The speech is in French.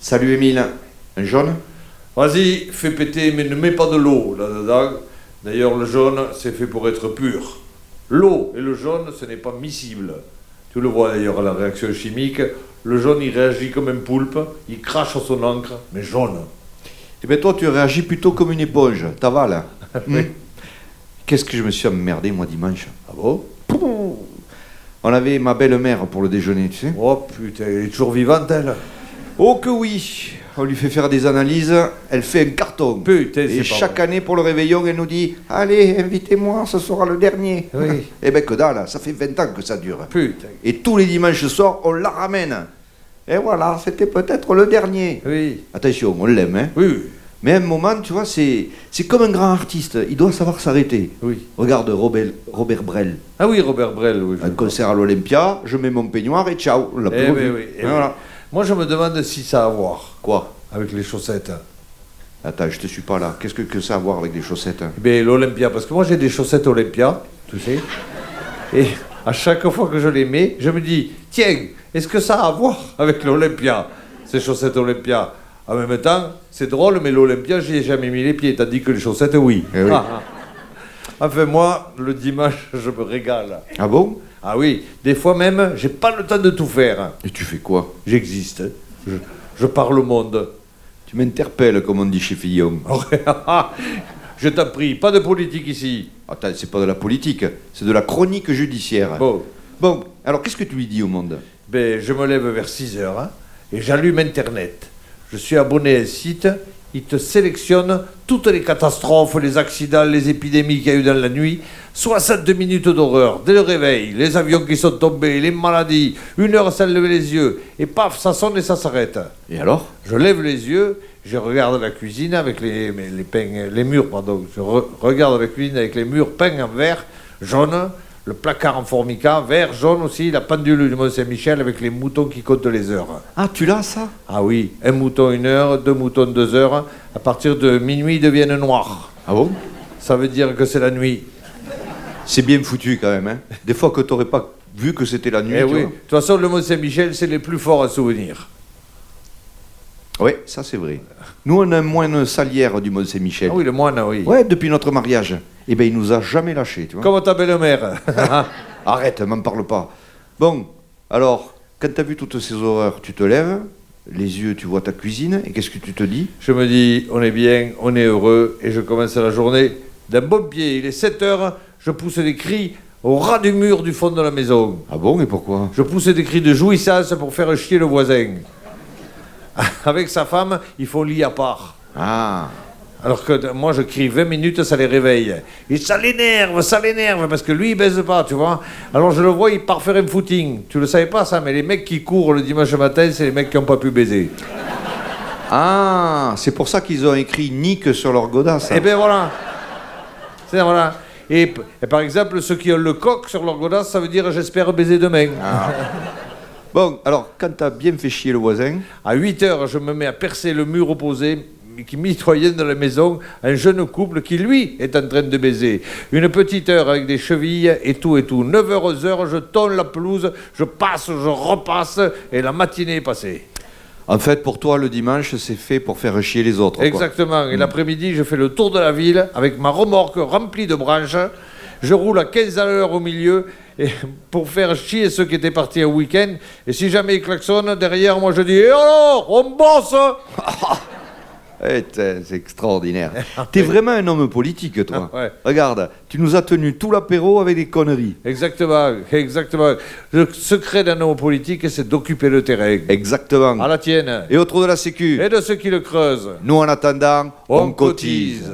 Salut Émile, un jaune? Vas-y, fais péter, mais ne mets pas de l'eau là-dedans. D'ailleurs, le jaune, c'est fait pour être pur. L'eau et le jaune, ce n'est pas miscible. Tu le vois d'ailleurs à la réaction chimique. Le jaune, il réagit comme un poulpe, il crache son encre, mais jaune. Eh bien toi, tu réagis plutôt comme une éponge, t'avales. Qu'est-ce que je me suis emmerdé, moi, dimanche? Ah bon? On avait ma belle-mère pour le déjeuner, tu sais. Oh putain, elle est toujours vivante, elle. Oh que oui. On lui fait faire des analyses, elle fait un carton. Putain, c'est et pas chaque vrai. année, pour le réveillon, elle nous dit « Allez, invitez-moi, ce sera le dernier. » Oui. Eh ben que dalle, ça fait 20 ans que ça dure. Putain. Et tous les dimanches soirs, on la ramène. Et voilà, c'était peut-être le dernier. Oui. Attention, on l'aime, hein. Oui, Mais à un moment, tu vois, c'est comme un grand artiste, il doit savoir s'arrêter. oui. Regarde Robert Brel, Ah oui, Robert Brel, oui. un concert à l'Olympia, je mets mon peignoir et ciao, on l'a plus Eh revu. ben oui, eh Voilà. oui. Moi, je me demande si ça a à voir Quoi? avec les chaussettes. Attends, je te suis pas là. Qu'est-ce que ça a à voir avec des chaussettes? Eh bien, l'Olympia, parce que moi j'ai des chaussettes Olympia, tu sais, et à chaque fois que je les mets, je me dis, tiens, est-ce que ça a à voir avec l'Olympia, ces chaussettes Olympia? En même temps, c'est drôle, mais l'Olympia, j'y ai jamais mis les pieds, tandis que les chaussettes, oui. Eh oui. Enfin, moi, le dimanche, je me régale. Ah bon? Ah oui, des fois même, j'ai pas le temps de tout faire. Et tu fais quoi? J'existe, je parle au monde. Tu m'interpelles, comme on dit chez Fillon. Je t'en prie, pas de politique ici. Attends, c'est pas de la politique, c'est de la chronique judiciaire. Bon. Bon, alors qu'est-ce que tu lui dis au monde? Ben, je me lève vers 6 heures hein, et j'allume Internet. Je suis abonné à un site, il te sélectionne toutes les catastrophes, les accidents, les épidémies qu'il y a eu dans la nuit. 62 minutes d'horreur, dès le réveil, les avions qui sont tombés, les maladies, 1 heure sans lever les yeux, et paf, ça sonne et ça s'arrête. Et alors? Je lève les yeux, je regarde la cuisine avec les murs, pardon. Je regarde la cuisine avec les murs peints en vert, jaune, le placard en formica, vert, jaune aussi, la pendule du Mont-Saint-Michel avec les moutons qui comptent les heures. Ah, tu l'as ça? Ah oui, 1 mouton 1 heure, 2 moutons 2 heures, à partir de minuit ils deviennent noirs. Ah bon? Ça veut dire que c'est la nuit. C'est bien foutu quand même, hein. Des fois que t'aurais pas vu que c'était la nuit, Eh tu oui, de vois. toute façon le Mont-Saint-Michel c'est les plus forts à souvenir. Oui, ça c'est vrai. Nous, on a un moine salière du Mont-Saint-Michel. Ah oui, le moine, oui. Ouais, depuis notre mariage. Eh bien, il nous a jamais lâchés, tu vois. Comme ta belle-mère. Arrête, m'en parle pas. Bon, alors, quand t'as vu toutes ces horreurs, tu te lèves, les yeux, tu vois ta cuisine, et qu'est-ce que tu te dis? Je me dis, on est bien, on est heureux, et je commence la journée d'un bon pied. Il est 7 heures, je pousse des cris au ras du mur du fond de la maison. Ah bon, et pourquoi? Je pousse des cris de jouissance pour faire chier le voisin. Avec sa femme, ils font lit à part. Ah, Alors que moi, je crie 20 minutes, ça les réveille. Et ça l'énerve, parce que lui, il baise pas, tu vois. Alors je le vois, il part faire un footing. Tu le savais pas, ça, mais les mecs qui courent le dimanche matin, c'est les mecs qui n'ont pas pu baiser. ah, c'est pour ça qu'ils ont écrit Nick sur leur godasse. Et ben voilà. C'est voilà. Et par exemple, ceux qui ont le coq sur leur godasse, ça veut dire j'espère baiser demain. Bon, alors, quand t'as bien fait chier le voisin, À 8 heures, je me mets à percer le mur opposé qui mitoyenne dans la maison un jeune couple qui, lui, est en train de baiser. Une petite heure avec des chevilles et tout et tout. 9 heures, je tonne la pelouse, je passe, je repasse, et la matinée est passée. en fait, pour toi, le dimanche, c'est fait pour faire chier les autres. quoi. Exactement. Et l'après-midi, je fais le tour de la ville avec ma remorque remplie de branches. Je roule à 15 à l'heure au milieu et pour faire chier ceux qui étaient partis un week-end. Et si jamais ils klaxonnent, derrière moi je dis « Et alors, on bosse !» Eh, c'est extraordinaire. T'es vraiment un homme politique, toi. Ouais. Regarde, tu nous as tenu tout l'apéro avec des conneries. Exactement, exactement. Le secret d'un homme politique, c'est d'occuper le terrain. Exactement. À la tienne. Et au trou de la sécu. Et de ceux qui le creusent. Nous, en attendant, on cotise.